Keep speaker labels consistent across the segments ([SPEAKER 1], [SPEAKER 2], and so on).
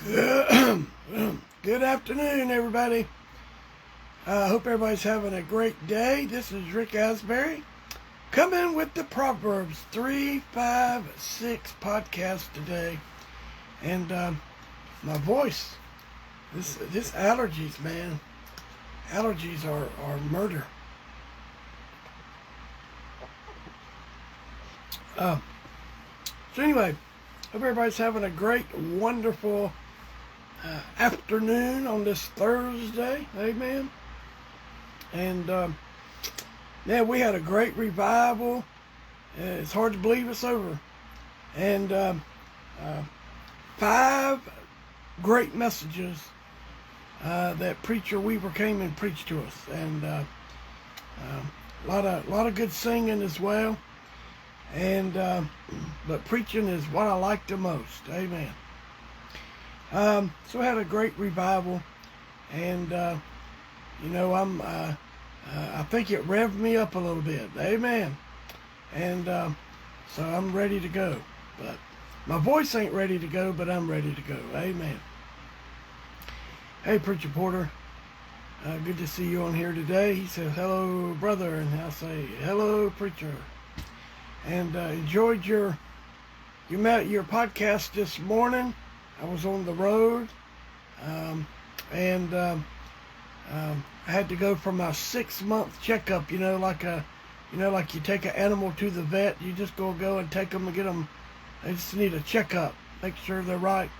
[SPEAKER 1] Good, good afternoon, everybody. I hope everybody's having a great day. This is Rick Asbury coming with the Proverbs 356 podcast today. And my voice, this allergies, man. Allergies are murder. So anyway, hope everybody's having a great, wonderful afternoon on this Thursday. Amen. And man, we had a great revival. It's hard to believe it's over. And 5 great messages that Preacher Weaver came and preached to us, and a lot of good singing as well. And but preaching is what I like the most. Amen. So I had a great revival, and I think it revved me up a little bit. Amen. And so I'm ready to go. But my voice ain't ready to go, but I'm ready to go. Amen. Hey, Preacher Porter. Good to see you on here today. He says, hello, brother. And I say, hello, preacher. And enjoyed your podcast this morning. I was on the road, and I had to go for my 6-month checkup. Like you take an animal to the vet. You just go and take them and get them. They just need a checkup, make sure they're right,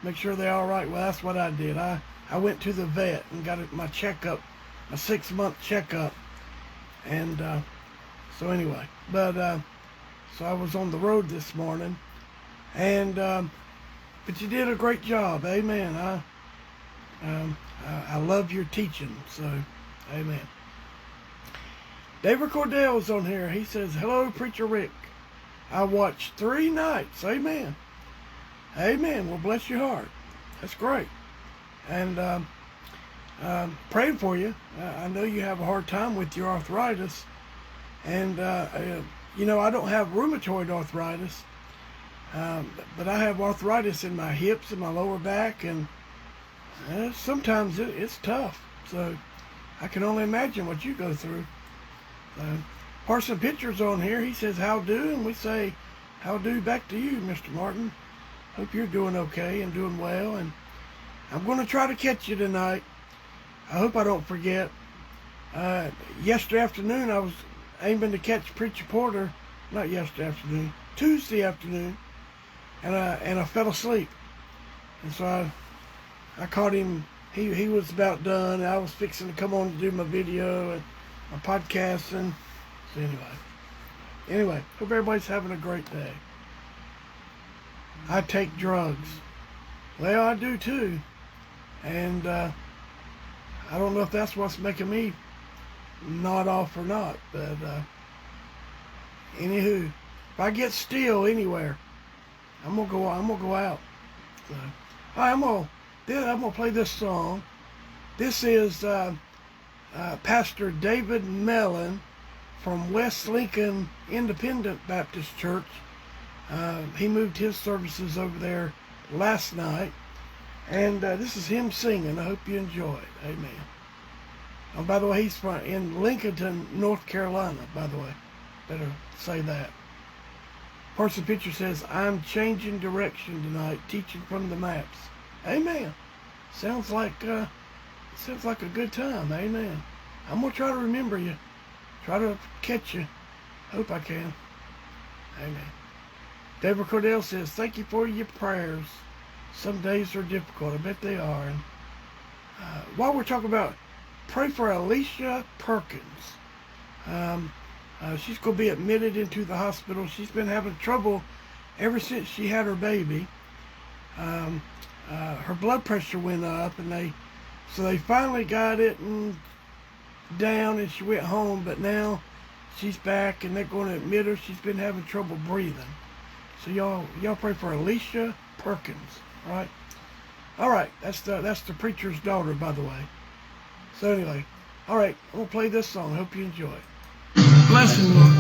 [SPEAKER 1] make sure they're all right. Well, that's what I did. I went to the vet and got my checkup, my 6-month checkup, and so anyway, but. So I was on the road this morning, and but you did a great job. Amen. I love your teaching. So, amen. David Cordell's on here. He says, hello, Preacher Rick. I watched 3 nights. Amen. Amen. Well, bless your heart. That's great. And praying for you. I know you have a hard time with your arthritis, and I don't have rheumatoid arthritis, but I have arthritis in my hips and my lower back, and sometimes it's tough. So I can only imagine what you go through. Parson Pitcher's on here. He says, how do? And we say, how do back to you, Mr. Martin. Hope you're doing okay and doing well. And I'm going to try to catch you tonight. I hope I don't forget. Yesterday afternoon, I was aiming to catch Preacher Porter, not yesterday afternoon, Tuesday afternoon, and I fell asleep. And so I caught him. He was about done. I was fixing to come on to do my video and my podcast. And so anyway, hope everybody's having a great day. I take drugs. Well, I do too. And I don't know if that's what's making me not off or not, but anywho, if I get still anywhere, I'm gonna go out. So, I'm gonna play this song. This is Pastor David Mellon from West Lincoln Independent Baptist Church. He moved his services over there last night, and this is him singing. I hope you enjoy it. Amen. Oh, by the way, he's in Lincolnton, North Carolina, by the way. Better say that. Parson Pitcher says, I'm changing direction tonight, teaching from the maps. Amen. Sounds like a good time. Amen. I'm going to try to remember you. Try to catch you. Hope I can. Amen. Deborah Cordell says, thank you for your prayers. Some days are difficult. I bet they are. And while we're talking about, pray for Alicia Perkins. She's going to be admitted into the hospital. She's been having trouble ever since she had her baby. Her blood pressure went up, and they finally got it down, and she went home. But now she's back, and they're going to admit her. She's been having trouble breathing. So y'all pray for Alicia Perkins, right? All right, that's the preacher's daughter, by the way. So anyway, all right, I'm going to play this song. Hope you enjoy it. Bless you, Lord.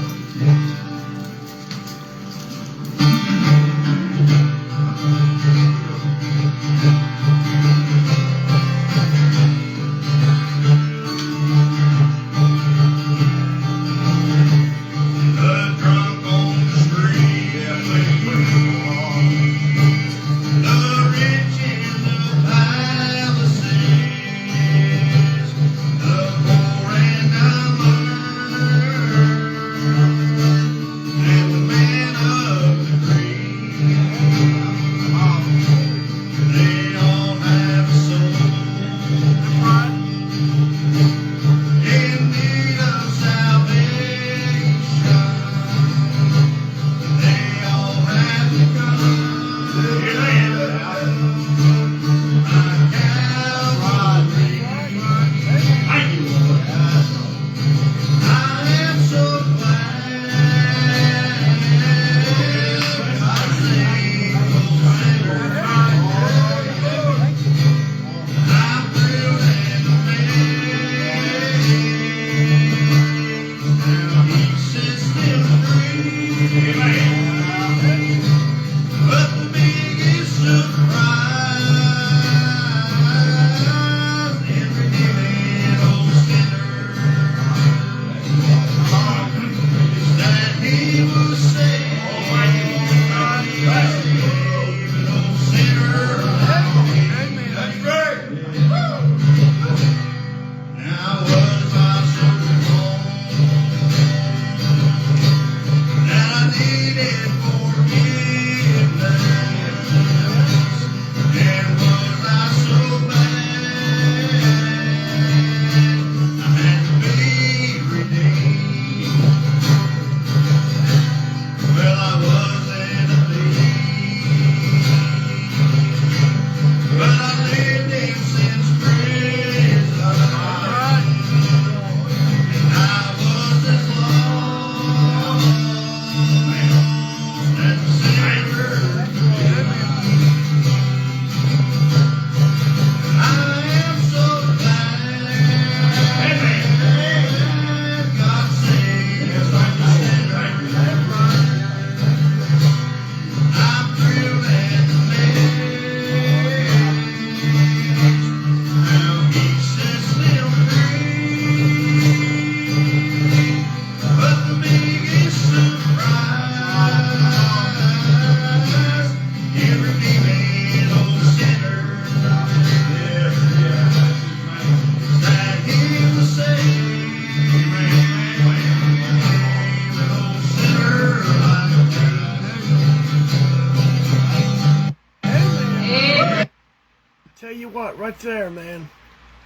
[SPEAKER 1] Tell you what, right there, man.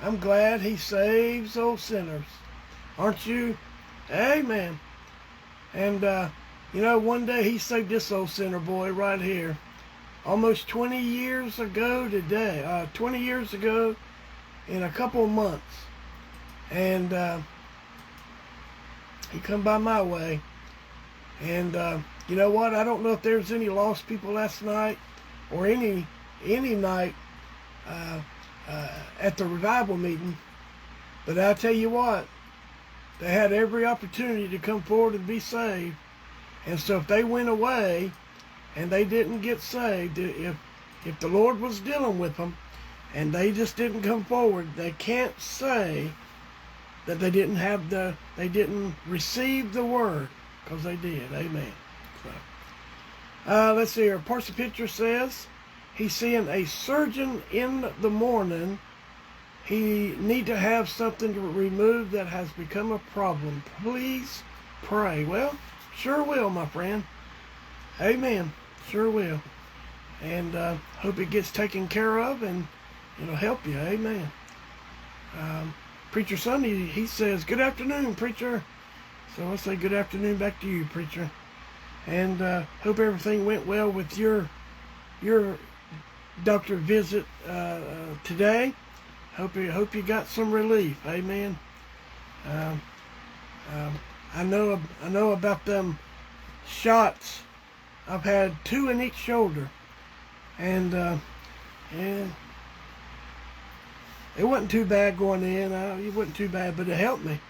[SPEAKER 1] I'm glad he saves those sinners. Aren't you? Amen. And, you know, one day he saved this old sinner boy right here. Almost 20 years ago today. 20 years ago in a couple of months. And he come by my way. And you know what? I don't know if there's any lost people last night or any night at the revival meeting, but I tell you what, they had every opportunity to come forward and be saved. And so if they went away and they didn't get saved, if the Lord was dealing with them and they just didn't come forward, they can't say that they didn't receive the word, because they did. Amen. So, let's see here. Parts of the picture says he's seeing a surgeon in the morning. He need to have something to remove that has become a problem. Please pray. Well, sure will, my friend. Amen. Sure will. And hope it gets taken care of and it'll help you. Amen. Preacher Sunday, he says, good afternoon, preacher. So I'll say good afternoon back to you, preacher. And hope everything went well with your doctor visit today. Hope you got some relief. Amen. I know about them shots. I've had 2 in each shoulder, and it wasn't too bad going in. It wasn't too bad, but it helped me.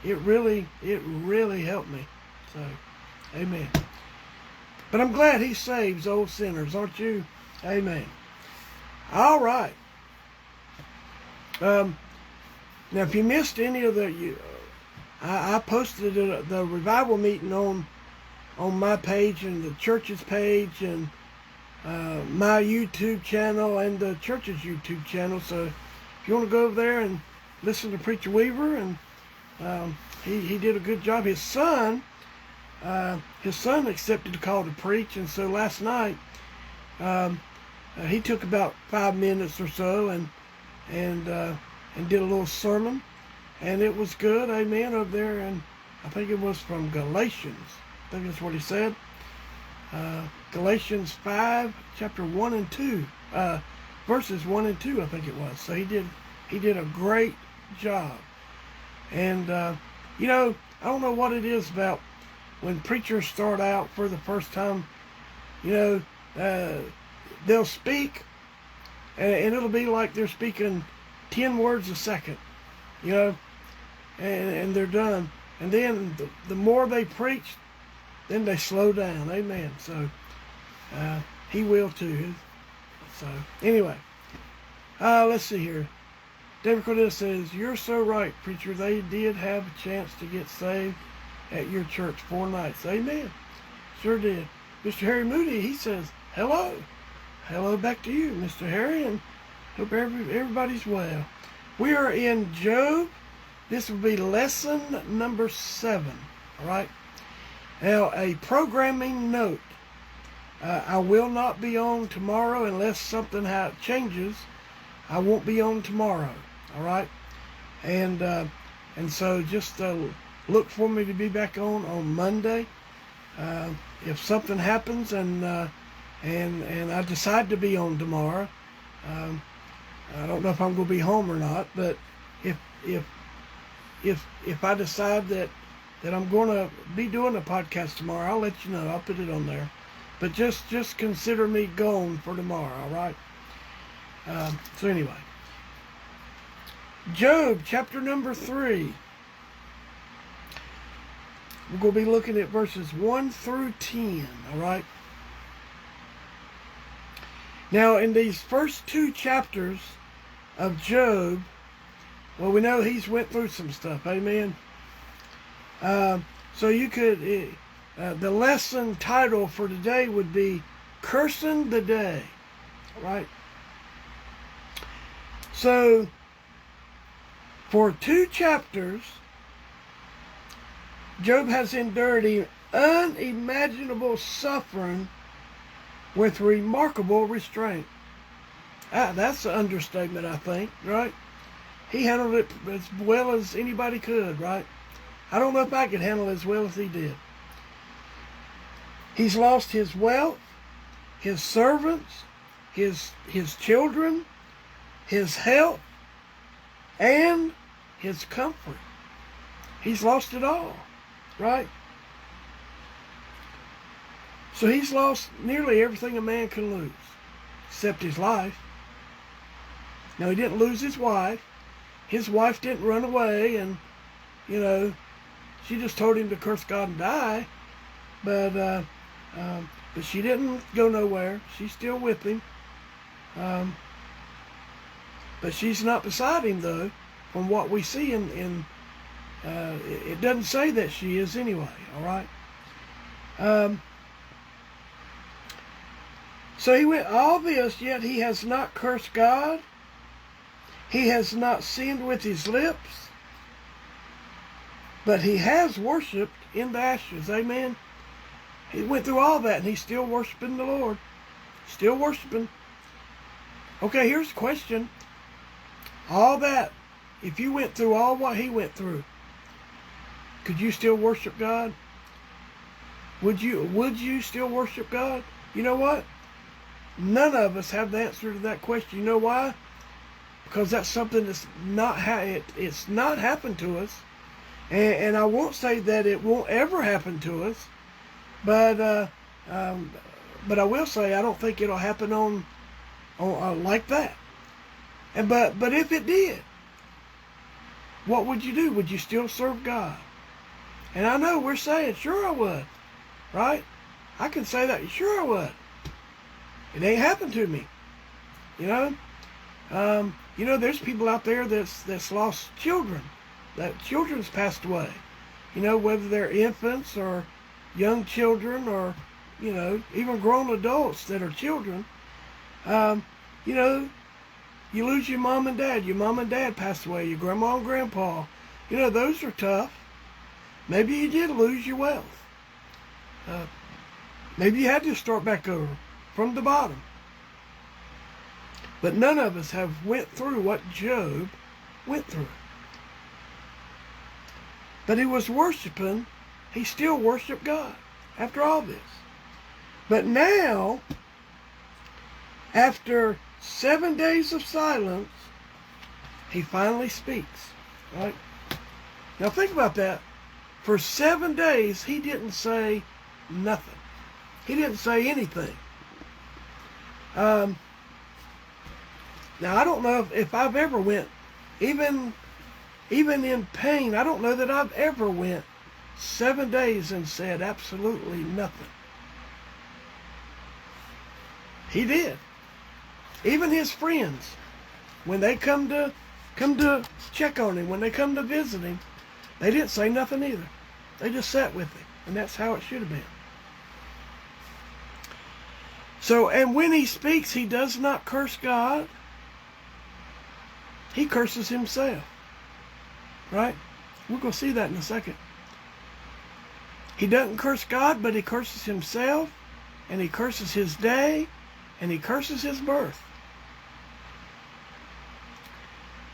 [SPEAKER 1] It really helped me. So, amen. But I'm glad he saves old sinners, aren't you? Amen. All right. Now, if you missed any of I posted the revival meeting on my page and the church's page and my YouTube channel and the church's YouTube channel. So if you want to go over there and listen to Preacher Weaver, and he did a good job. His son accepted the call to preach, and so last night he took about 5 minutes or so and did a little sermon, and it was good. Amen. Over there, and I think it was from Galatians. I think that's what he said. Galatians 5, chapter 1 and 2, verses 1 and 2, I think it was. So he did a great job. And, you know, I don't know what it is about when preachers start out for the first time, you know, they'll speak, and it'll be like they're speaking 10 words a second, you know, and they're done. And then the more they preach, then they slow down. Amen. So he will too. So anyway, let's see here. David Cordell says, "You're so right, preacher. They did have a chance to get saved at your church 4 nights." Amen. Sure did. Mr. Harry Moody, he says, "Hello." Hello back to you, Mr. Harry, and hope everybody's well. We are in Job. This will be lesson number 7. All right. Now, a programming note. I will not be on tomorrow unless something changes. I won't be on tomorrow. All right. And so just look for me to be back on Monday. If something happens and I decide to be on tomorrow, I don't know if I'm going to be home or not. But if I decide that I'm going to be doing a podcast tomorrow, I'll let you know. I'll put it on there. But just consider me gone for tomorrow. All right. So anyway, Job chapter number 3. We're going to be looking at verses 1 through 10, all right? Now, in these first 2 chapters of Job, well, we know he's went through some stuff, amen? So you could, the lesson title for today would be Cursing the Day, all right? So, for 2 chapters, Job has endured unimaginable suffering with remarkable restraint. That's an understatement, I think, right? He handled it as well as anybody could, right? I don't know if I could handle it as well as he did. He's lost his wealth, his servants, his children, his health, and his comfort. He's lost it all. Right? So he's lost nearly everything a man can lose, except his life. Now, he didn't lose his wife. His wife didn't run away and, you know, she just told him to curse God and die. But she didn't go nowhere. She's still with him. But she's not beside him, though, from what we see in it doesn't say that she is anyway, all right? So he went all this, yet he has not cursed God. He has not sinned with his lips, but he has worshipped in the ashes, amen? He went through all that, and he's still worshiping the Lord. Still worshiping. Okay, here's the question. All that, if you went through all what he went through, could you still worship God? Would you still worship God? You know what? None of us have the answer to that question. You know why? Because that's something that's it's not happened to us. And I won't say that it won't ever happen to us, but I will say I don't think it'll happen on like that. But if it did, what would you do? Would you still serve God? And I know we're saying, sure I would, right? I can say that, sure I would. It ain't happened to me, you know. There's people out there that's lost children. That children's passed away. You know, whether they're infants or young children or, you know, even grown adults that are children. You know, you lose your mom and dad. Your mom and dad passed away. Your grandma and grandpa. You know, those are tough. Maybe you did lose your wealth. Maybe you had to start back over from the bottom. But none of us have went through what Job went through. But he was worshiping. He still worshiped God after all this. But now, after 7 days of silence, he finally speaks. Right? Now think about that. For 7 days, he didn't say nothing. He didn't say anything. Now, I don't know if I've ever went, even in pain, I don't know that I've ever went 7 days and said absolutely nothing. He did. Even his friends, when they come to check on him, when they come to visit him, they didn't say nothing either. They just sat with him, and that's how it should have been. So, and when he speaks, he does not curse God. He curses himself. Right? We're going to see that in a second. He doesn't curse God, but he curses himself, and he curses his day, and he curses his birth.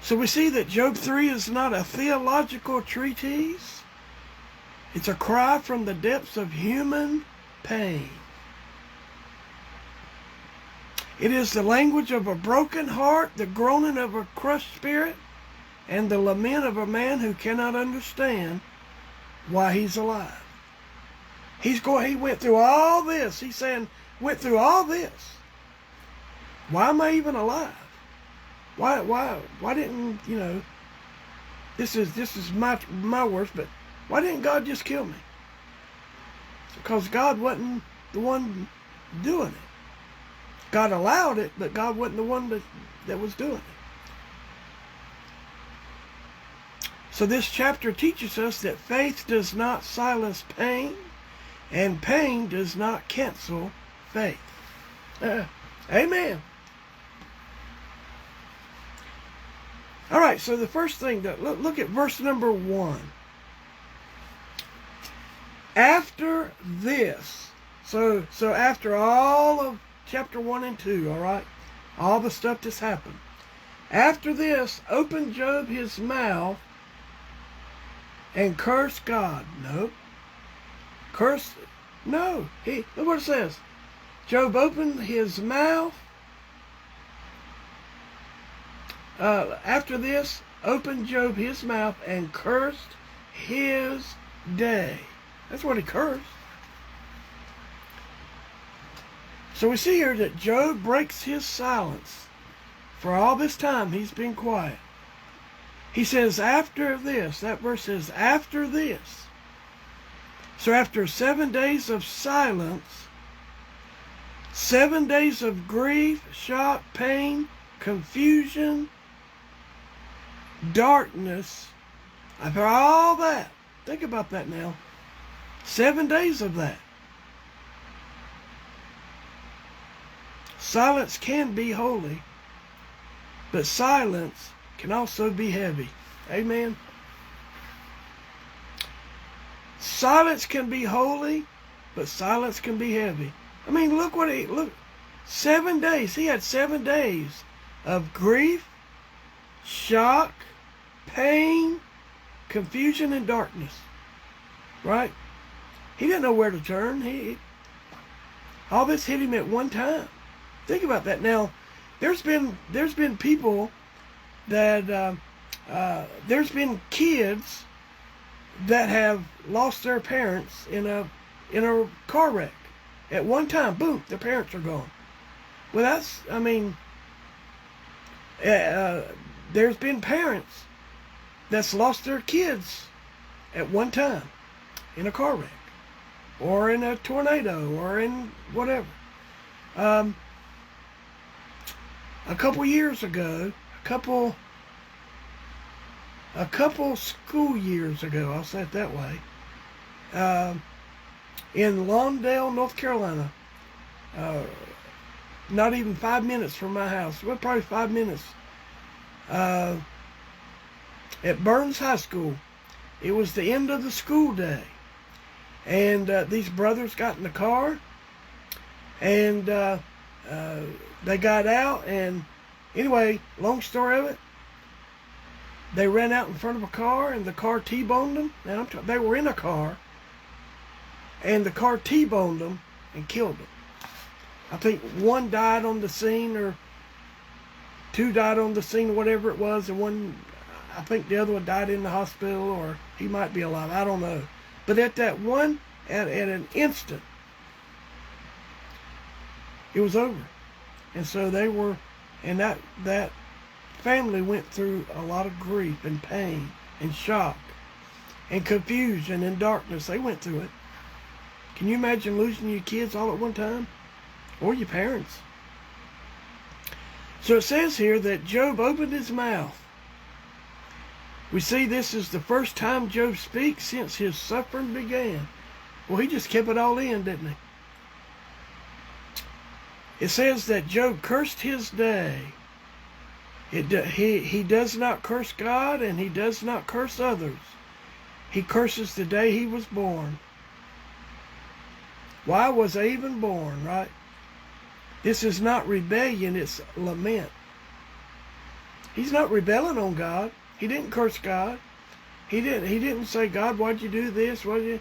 [SPEAKER 1] So we see that Job 3 is not a theological treatise. It's a cry from the depths of human pain. It is the language of a broken heart, the groaning of a crushed spirit, and the lament of a man who cannot understand why he's alive. He went through all this. He's saying, went through all this. Why am I even alive? Why didn't, this is my worst, but why didn't God just kill me? Because God wasn't the one doing it. God allowed it, but God wasn't the one that was doing it. So this chapter teaches us that faith does not silence pain, and pain does not cancel faith. Amen. All right, so the first thing, look at verse number 1. After this, so after all of chapter 1 and 2, all right, all the stuff that's happened. After this, opened Job his mouth and cursed God. Nope. Cursed, no. Look what it says. Job opened his mouth. After this, opened Job his mouth and cursed his day. That's what he cursed. So we see here that Job breaks his silence. For all this time, he's been quiet. He says, after this, that verse says, after this. So after 7 days of silence, 7 days of grief, shock, pain, confusion, darkness, after all that, think about that now. 7 days of that. Silence can be holy, but silence can also be heavy. Amen. Silence can be holy, but silence can be heavy. I mean, look, 7 days. He had 7 days of grief, shock, pain, confusion, and darkness. Right? He didn't know where to turn. All this hit him at one time. Think about that. Now, there's been people that there's been kids that have lost their parents in a car wreck. At one time, boom, their parents are gone. Well, there's been parents that's lost their kids at one time in a car wreck, or in a tornado, or in whatever. A couple years ago, a couple school years ago, I'll say it that way, in Lawndale, North Carolina, not even 5 minutes from my house, well, probably 5 minutes, at Burns High School. It was the end of the school day, and these brothers got in the car, and they got out, and anyway, long story of it, they ran out in front of a car, and the car T-boned them. Now, they were in a car, and the car T-boned them and killed them. I think one died on the scene, or two died on the scene, or whatever it was, and one, I think the other one died in the hospital, or he might be alive. I don't know. But at that one, at an instant, it was over. And so they were, and that family went through a lot of grief and pain and shock and confusion and darkness. They went through it. Can you imagine losing your kids all at one time? Or your parents? So it says here that Job opened his mouth. We see this is the first time Job speaks since his suffering began. Well, he just kept it all in, didn't he? It says that Job cursed his day. He does not curse God, and he does not curse others. He curses the day he was born. Why was I even born, right? This is not rebellion, it's lament. He's not rebelling on God. He didn't curse God. He didn't say, God, why'd you do this? He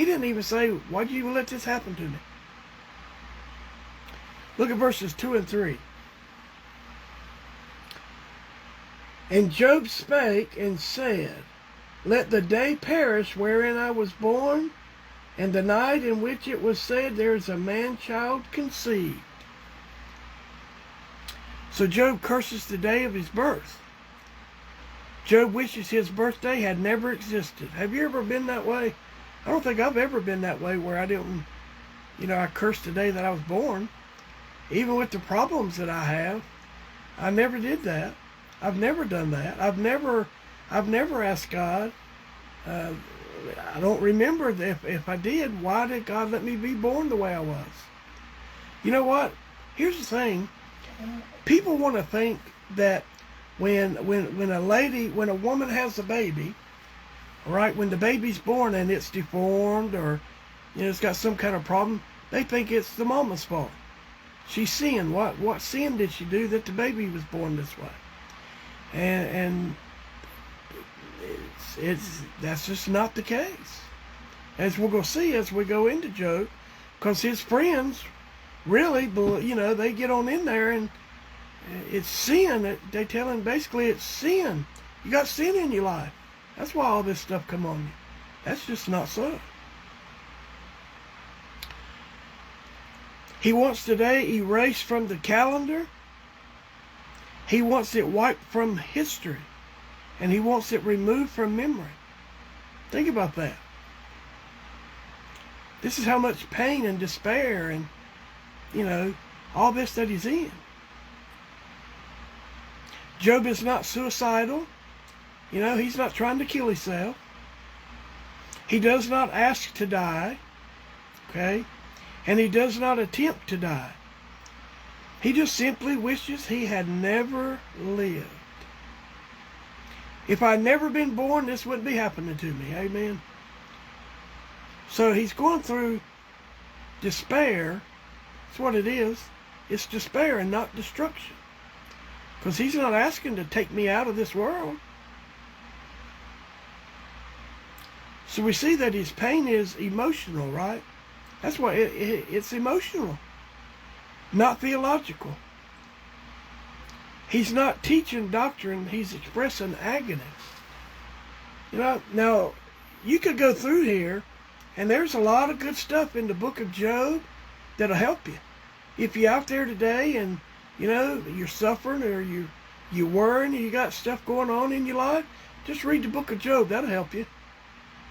[SPEAKER 1] didn't even say, why'd you even let this happen to me? Look at verses 2 and 3. And Job spake and said, let the day perish wherein I was born, and the night in which it was said, there is a man-child conceived. So Job curses the day of his birth. Job wishes his birthday had never existed. Have you ever been that way? I don't think I've ever been that way where I didn't, I cursed the day that I was born. Even with the problems that I have, I never did that. I've never done that. I've never asked God. I don't remember if I did, why did God let me be born the way I was? You know what? Here's the thing. People want to think that when a woman has a baby, all right, when the baby's born and it's deformed or it's got some kind of problem, they think it's the mama's fault. She's sinned. What sin did she do that the baby was born this way? And that's just not the case. As we're going to see as we go into Job, because his friends really, they get on in there and it's sin. They tell him basically it's sin. You got sin in your life. That's why all this stuff come on you. That's just not so. He wants today erased from the calendar. He wants it wiped from history. And he wants it removed from memory. Think about that. This is how much pain and despair and, all this that he's in. Job is not suicidal. He's not trying to kill himself. He does not ask to die. Okay? And he does not attempt to die. He just simply wishes he had never lived. If I'd never been born, this wouldn't be happening to me. Amen. So he's going through despair. That's what it is. It's despair and not destruction. Because he's not asking to take me out of this world. So we see that his pain is emotional, right? That's why it's emotional, not theological. He's not teaching doctrine, he's expressing agony. Now, you could go through here, and there's a lot of good stuff in the book of Job that'll help you. If you're out there today and, you're suffering or you're worrying and you got stuff going on in your life, just read the book of Job. That'll help you.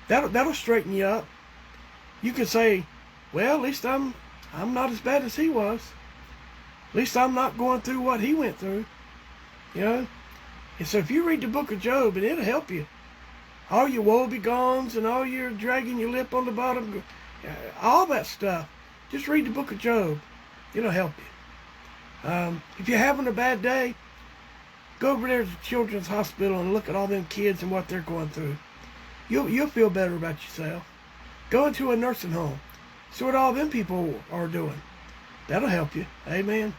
[SPEAKER 1] That'll straighten you up. You can say, well, at least I'm not as bad as he was. At least I'm not going through what he went through. And so if you read the book of Job, and it'll help you. All your woe-begons and all your dragging your lip on the bottom, all that stuff, just read the book of Job. It'll help you. If you're having a bad day, go over there to the Children's Hospital and look at all them kids and what they're going through. You'll feel better about yourself. Go into a nursing home. See what all them people are doing. That'll help you. Amen.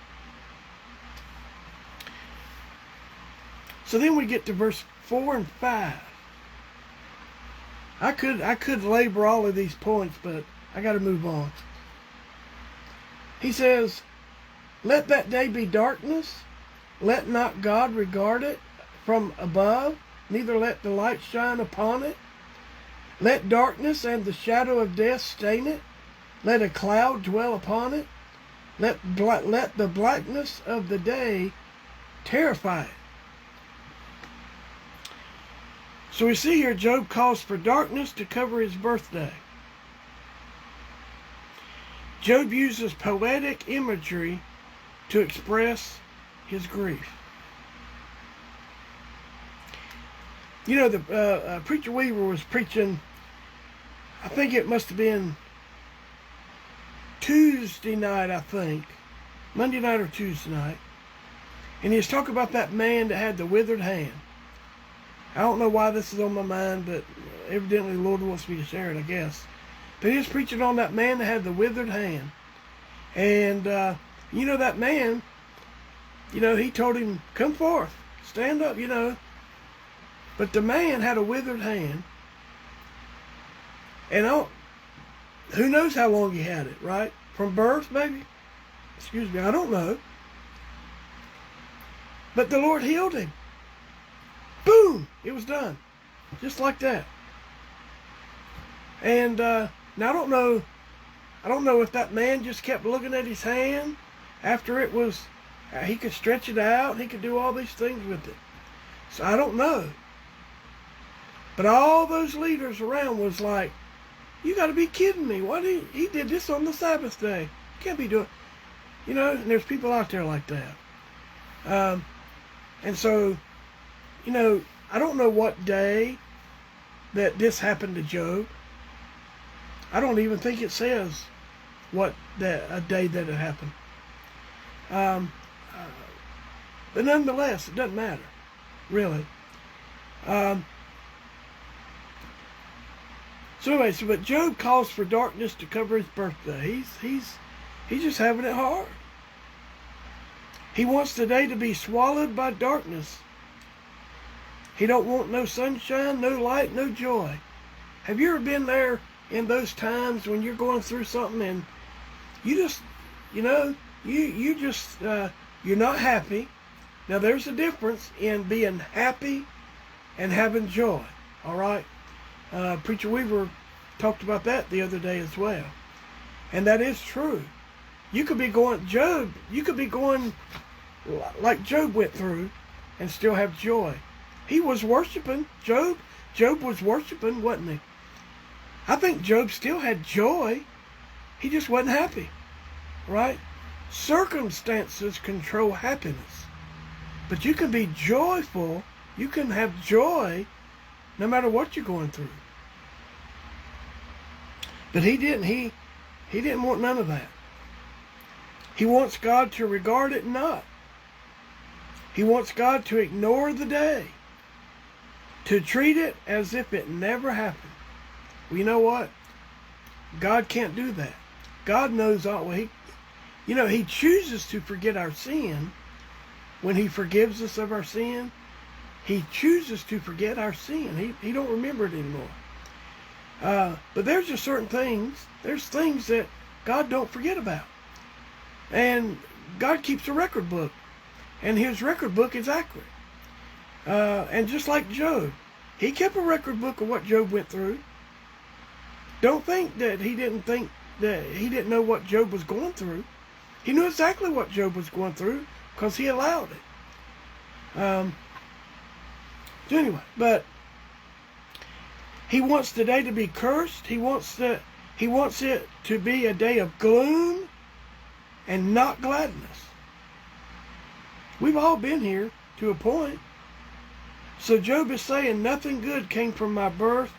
[SPEAKER 1] So then we get to verse 4 and 5. I could labor all of these points, but I got to move on. He says, let that day be darkness. Let not God regard it from above, neither let the light shine upon it. Let darkness and the shadow of death stain it. Let a cloud dwell upon it. Let the blackness of the day terrify it. So we see here Job calls for darkness to cover his birthday. Job uses poetic imagery to express his grief. You know, the Preacher Weaver was preaching, I think it must have been Tuesday night, I think. Monday night or Tuesday night. And he was talking about that man that had the withered hand. I don't know why this is on my mind, but evidently the Lord wants me to share it, I guess. But he was preaching on that man that had the withered hand. And, you know, that man, you know, he told him, come forth, stand up, you know. But the man had a withered hand. And who knows how long he had it, right? From birth, maybe? Excuse me, I don't know. But the Lord healed him. Boom! It was done. Just like that. And now I don't know if that man just kept looking at his hand after it was, he could stretch it out, he could do all these things with it. So I don't know. But all those leaders around was like, you got to be kidding me. What he did this on the Sabbath day. You can't be doing, you know, and there's people out there like that. And so, you know, I don't know what day that this happened to Job. I don't even think it says a day that it happened. But nonetheless, it doesn't matter, really. So anyway, but Job calls for darkness to cover his birthday. He's just having it hard. He wants the day to be swallowed by darkness. He don't want no sunshine, no light, no joy. Have you ever been there in those times when you're going through something and you just, you know, you're not happy? Now there's a difference in being happy and having joy. All right. Preacher Weaver talked about that the other day as well. And that is true. You could be going like Job went through and still have joy. He was worshiping. Job was worshiping, wasn't he? I think Job still had joy. He just wasn't happy. Right? Circumstances control happiness. But you can be joyful. You can have joy no matter what you're going through. But he didn't. He didn't want none of that. He wants God to regard it not. He wants God to ignore the day, to treat it as if it never happened. Well, you know what? God can't do that. God knows all. Well, He chooses to forget our sin when He forgives us of our sin. He chooses to forget our sin. He don't remember it anymore. But there's just certain things. There's things that God don't forget about. And God keeps a record book. And His record book is accurate. And just like Job, He kept a record book of what Job went through. Don't think that He didn't know what Job was going through. He knew exactly what Job was going through because He allowed it. So anyway, but He wants the day to be cursed. He wants it to be a day of gloom and not gladness. We've all been here to a point. So Job is saying, nothing good came from my birth.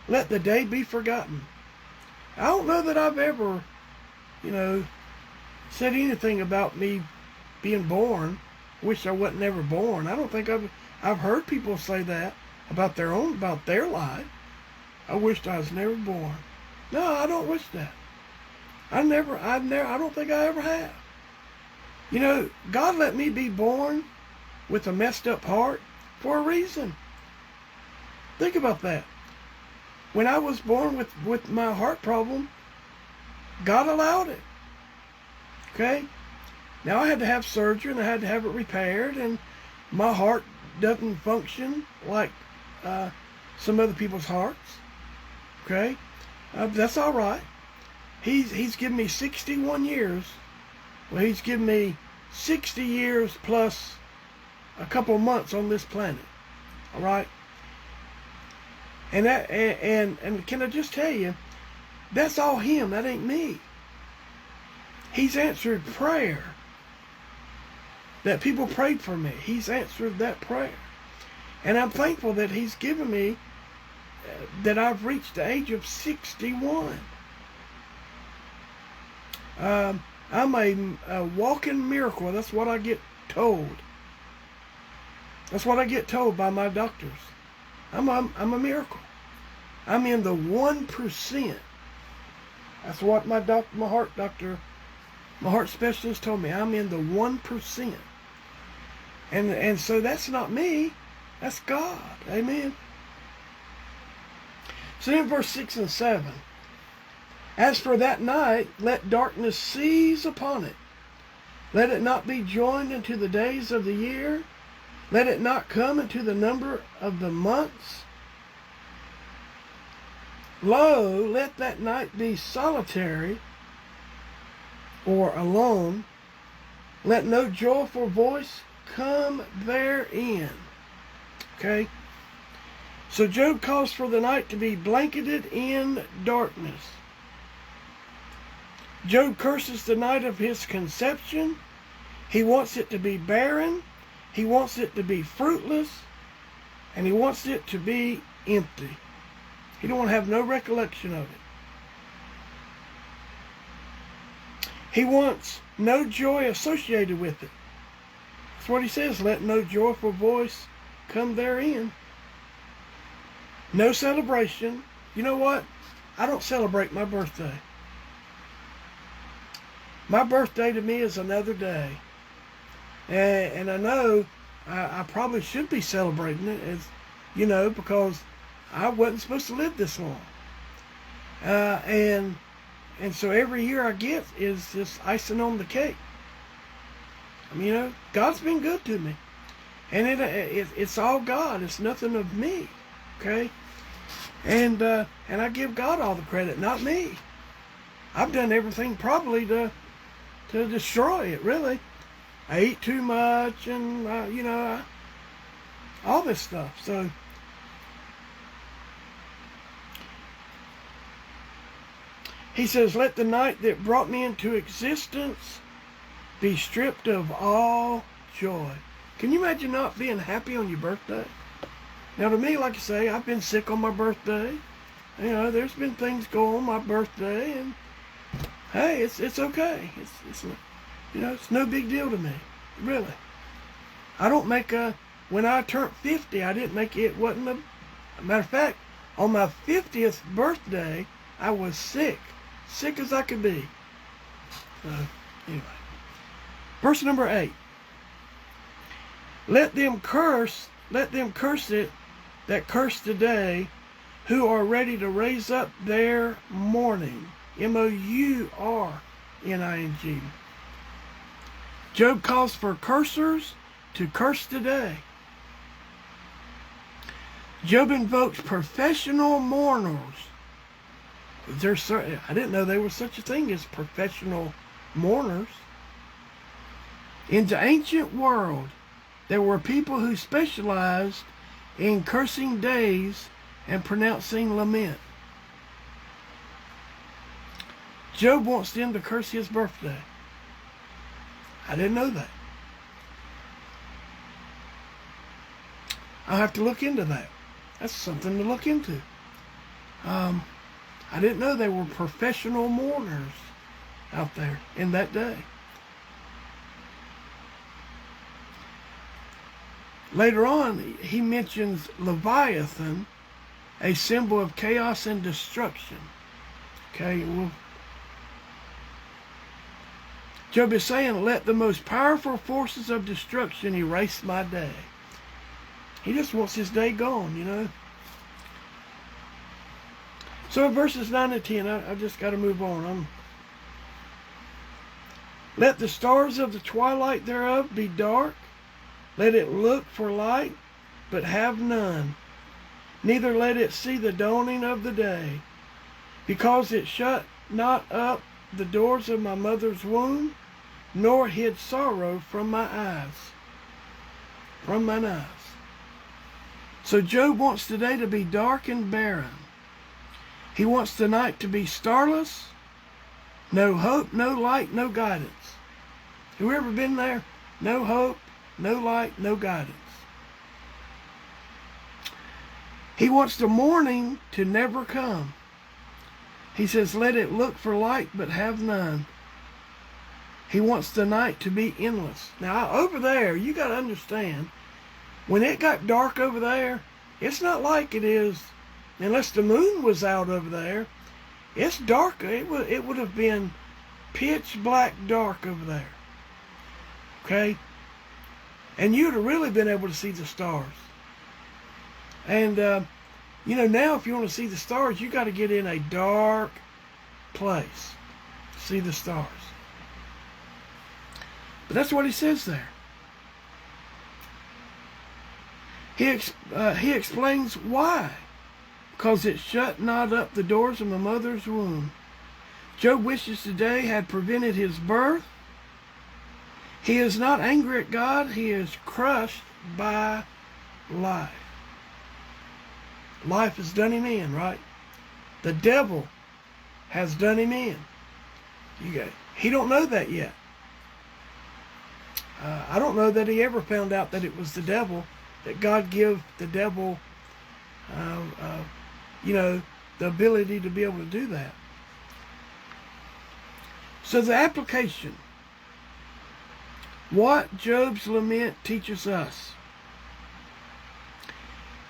[SPEAKER 1] Let the day be forgotten. I don't know that I've ever, said anything about me being born. Wish I wasn't ever born. I don't think I've heard people say that about their life. I wished I was never born. No, I don't wish that. I don't think I ever have. God let me be born with a messed up heart for a reason. Think about that. When I was born with my heart problem, God allowed it. Okay? Now, I had to have surgery, and I had to have it repaired, and my heart doesn't function like some other people's hearts. Okay? That's all right. He's given me 61 years. Well, he's given me 60 years plus a couple of months on this planet. All right? And that and can I just tell you, that's all him. That ain't me. He's answered prayer. That people prayed for me. He's answered that prayer. And I'm thankful that he's given me, that I've reached the age of 61. I'm a walking miracle. That's what I get told. That's what I get told by my doctors. I'm a miracle. I'm in the 1%. That's what my heart specialist told me. I'm in the 1%. And so that's not me. That's God. Amen. So in verse 6 and 7, as for that night, let darkness seize upon it. Let it not be joined into the days of the year. Let it not come into the number of the months. Lo, let that night be solitary or alone. Let no joyful voice come therein. Okay? So Job calls for the night to be blanketed in darkness. Job curses the night of his conception. He wants it to be barren. He wants it to be fruitless. And he wants it to be empty. He don't want to have no recollection of it. He wants no joy associated with it. That's what he says. Let no joyful voice come therein. No celebration. You know what? I don't celebrate my birthday. My birthday to me is another day. And I know I probably should be celebrating it, as because I wasn't supposed to live this long. And so every year I get is just icing on the cake. I mean, God's been good to me. And it's all God. It's nothing of me. Okay? And I give God all the credit, not me. I've done everything probably to destroy it, really. I eat too much and, all this stuff. So, he says, let the night that brought me into existence be stripped of all joy. Can you imagine not being happy on your birthday? Now, to me, like I say, I've been sick on my birthday. There's been things go on my birthday, and hey, it's okay. It's no big deal to me, really. I don't make when I turned 50, I didn't make it. Wasn't a matter of fact, on my 50th birthday, I was sick as I could be. So, anyway, verse number 8. Let them curse it that curse today, who are ready to raise up their mourning. Mourning. Job calls for cursers to curse today. Job invokes professional mourners. I didn't know there was such a thing as professional mourners. In the ancient world, there were people who specialized in cursing days and pronouncing lament. Job wants them to curse his birthday. I didn't know that. I'll have to look into that. That's something to look into. I didn't know there were professional mourners out there in that day. Later on, he mentions Leviathan, a symbol of chaos and destruction. Okay, well, Job is saying, let the most powerful forces of destruction erase my day. He just wants his day gone, So in verses 9 and 10, I just got to move on. Let the stars of the twilight thereof be dark. Let it look for light, but have none. Neither let it see the dawning of the day. Because it shut not up the doors of my mother's womb, nor hid sorrow from my eyes. From mine eyes. So Job wants the day to be dark and barren. He wants the night to be starless. No hope, no light, no guidance. Have you ever been there? No hope, no light, no guidance. He wants the morning to never come. He says, let it look for light, but have none. He wants the night to be endless. Now, over there, you got to understand, when it got dark over there, it's not like it is, unless the moon was out over there, it's dark. It would have been pitch black dark over there. Okay? And you'd have really been able to see the stars. And, now if you want to see the stars, you got to get in a dark place to see the stars. But that's what he says there. He explains why. Because it shut not up the doors of my mother's womb. Job wishes today had prevented his birth. He is not angry at God. He is crushed by life. Life has done him in, right? The devil has done him in. He don't know that yet. I don't know that he ever found out that it was the devil, that God give the devil, the ability to be able to do that. So the application, what Job's lament teaches us.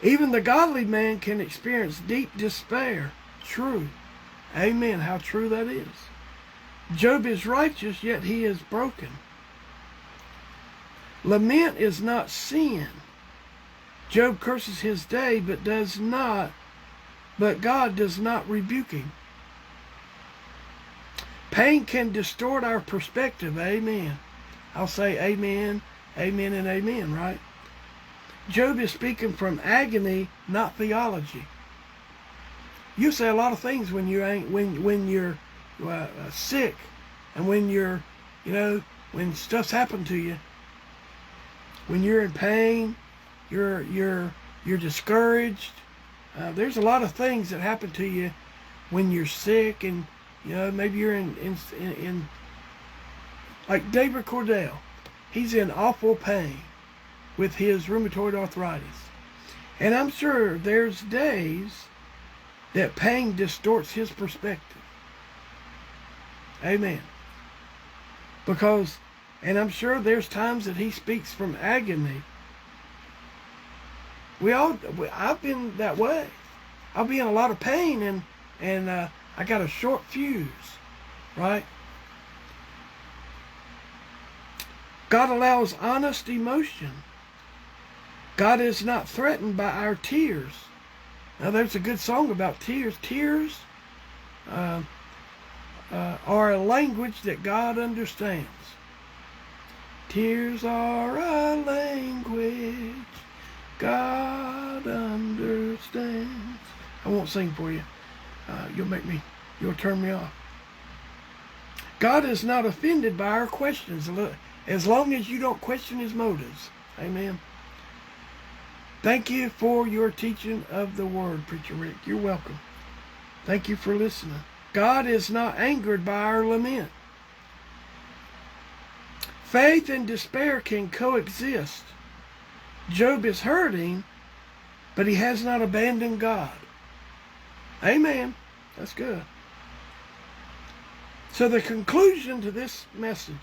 [SPEAKER 1] Even the godly man can experience deep despair. True. Amen. How true that is. Job is righteous, yet he is broken. Lament is not sin. Job curses his day, but God does not rebuke him. Pain can distort our perspective. Amen. I'll say amen, amen, and amen, right? Job is speaking from agony, not theology. You say a lot of things when you're sick, and when you're, when stuff's happened to you. When you're in pain, you're discouraged. There's a lot of things that happen to you when you're sick, and maybe you're in like David Cordell. He's in awful pain with his rheumatoid arthritis. And I'm sure there's days that pain distorts his perspective. Amen. And I'm sure there's times that he speaks from agony. I've been that way. I'll be in a lot of pain and I got a short fuse, right? God allows honest emotion. God is not threatened by our tears. Now there's a good song about tears. Tears are a language that God understands. Tears are a language God understands. I won't sing for you. You'll turn me off. God is not offended by our questions as long as you don't question his motives. Amen. Thank you for your teaching of the word, Preacher Rick. You're welcome. Thank you for listening. God is not angered by our lament. Faith and despair can coexist. Job is hurting, but he has not abandoned God. Amen. That's good. So the conclusion to this message.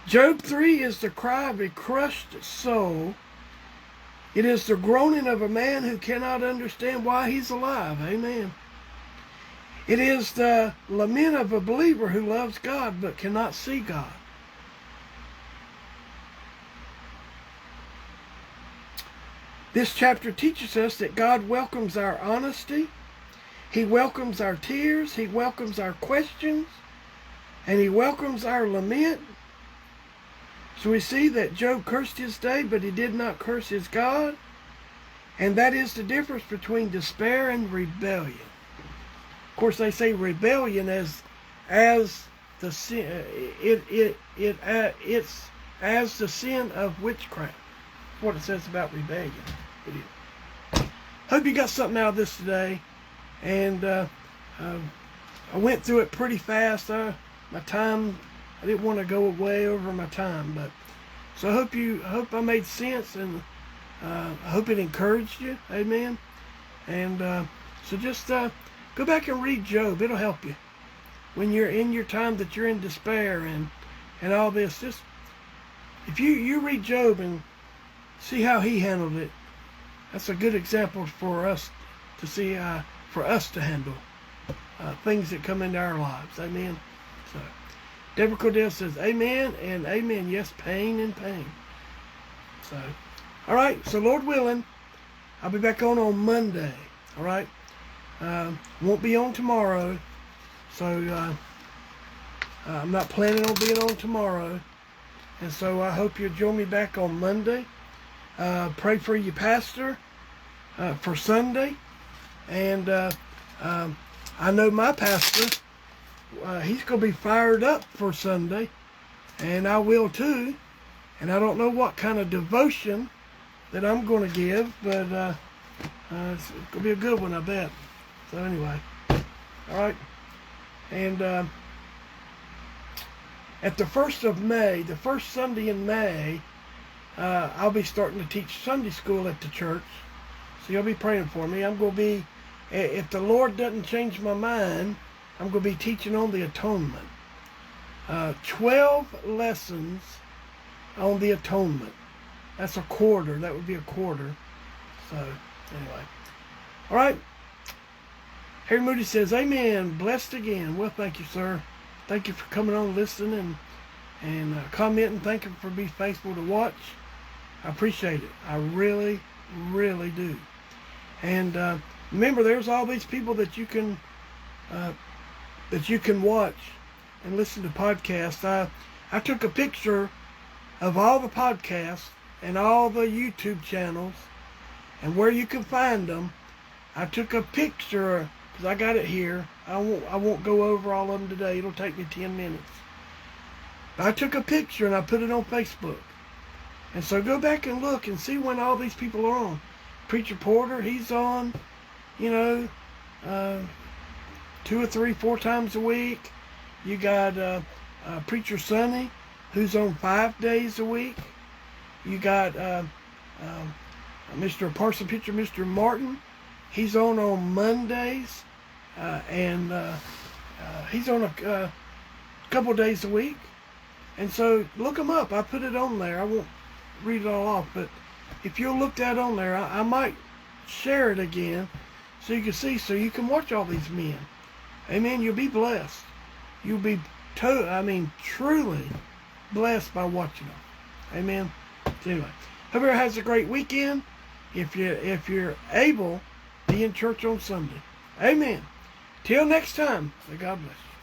[SPEAKER 1] Job 3 is the cry of a crushed soul. It is the groaning of a man who cannot understand why he's alive. Amen. It is the lament of a believer who loves God but cannot see God. This chapter teaches us that God welcomes our honesty. He welcomes our tears. He welcomes our questions. And he welcomes our lament. So we see that Job cursed his day, but he did not curse his God. And that is the difference between despair and rebellion. Of course, they say rebellion as the sin. It's as the sin of witchcraft. That's what it says about rebellion. It is. Hope you got something out of this today. And I went through it pretty fast. My time, I didn't want to go way over my time, but so I hope I made sense, and I hope it encouraged you. Amen. And so just go back and read Job. It'll help you when you're in your time that you're in despair and all this. Just if you read Job and see how he handled it, that's a good example for us to see, for us to handle things that come into our lives. Amen. So Deborah Cordell says amen and amen. Yes, pain and pain. So all right, so Lord willing, I'll be back on Monday. All right, won't be on tomorrow, so I'm not planning on being on tomorrow, and so I hope you'll join me back on Monday. Pray for your pastor for Sunday, and I know my pastor, he's going to be fired up for Sunday, and I will too, and I don't know what kind of devotion that I'm going to give, but it's going to be a good one, I bet. So anyway, all right, and at the 1st of May, the first Sunday in May, I'll be starting to teach Sunday school at the church, so you'll be praying for me. I'm going to be, if the Lord doesn't change my mind, I'm going to be teaching on the atonement. 12 lessons on the atonement. That's a quarter. That would be a quarter. So, anyway. All right. Harry Moody says, amen. Blessed again. Well, thank you, sir. Thank you for coming on, listening, and commenting. Thank you for being faithful to watch. I appreciate it. I really, really do. And remember, there's all these people that you can watch and listen to podcasts. I took a picture of all the podcasts and all the YouTube channels and where you can find them. I took a picture because I got it here. I won't go over all of them today. It'll take me 10 minutes. But I took a picture and I put it on Facebook. And so go back and look and see when all these people are on. Preacher Porter, he's on, 2 or 3, 4 times a week. You got Preacher Sonny, who's on 5 days a week. You got Mr. Parson Pitcher, Mr. Martin. He's on Mondays, and he's on a couple days a week. And so look them up. I put it on there. I won't read it all off, but if you'll look that on there, I might share it again so you can see, so you can watch all these men. Amen. You'll be blessed. You'll be truly blessed by watching them. Amen. So anyway, hope everyone has a great weekend. If you're able, be in church on Sunday. Amen. Till next time, may God bless you.